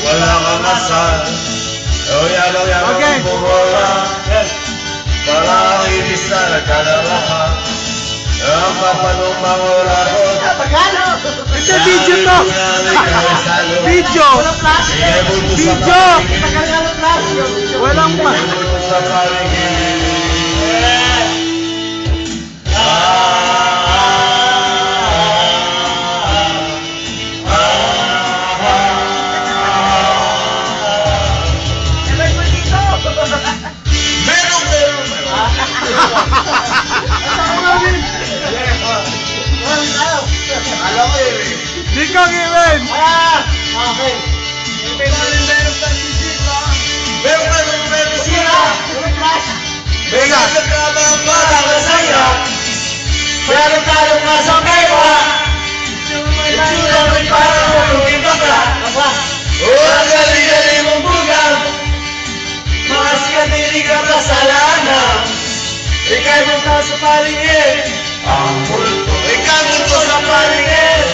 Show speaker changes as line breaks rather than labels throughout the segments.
wala kang asal. O yalang-yalang
Okay.
bumura, parang inis na nagkalarahan. Ang papalumang oras ko,
Ito, video to! Video! Video! Walang ma...
sa paligid. Alam mo yun eh.
Di ko given!
Okay.
Meron sila. May nagkakabang para sa'yo. Meron tayong nasa mewa. Itsura mo'y parang hulugin bakla. O ang galing-galing mong bugang. Mga sikatili ka kasalanan. Ika'y mukha sa paligid. Ang multo. Ika'y multo sa paligid.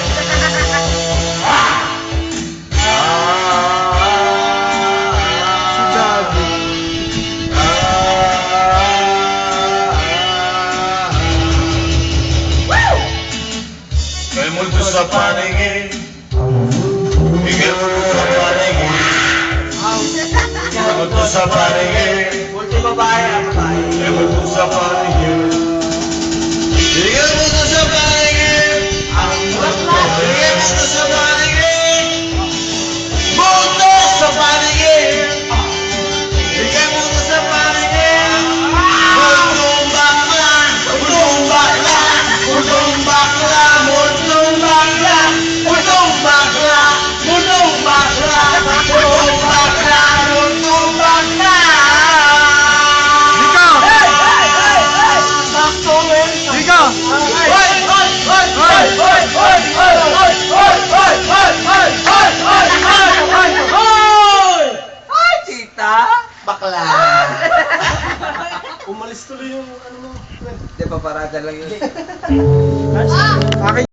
May multo sa paligid. Ika'y multo sa paligid. May multo sa paligid.
Multi babae ang babae.
May multo sa paligid. Ika'y multo sa paligid. Ika'y multo sa paligid. Multo sa paligid. Ika'y multo sa paligid. Multong bakla. Multong bakla. Multong bakla. Multong bakla. Multong bakla. Multong bakla. Multong bakla. Multong bakla.
Dika! Dika!
Hoy! Hoy! Hoy! Hoy! Hoy! Hoy! Hoy! Hoy! Hoy! Hoy! Hoy! Hoy! Hoy! Hoy!
Ay, tita! Bakla!
Umalis tuloy yung ano mo.
Di ba parada lang yun?
Akin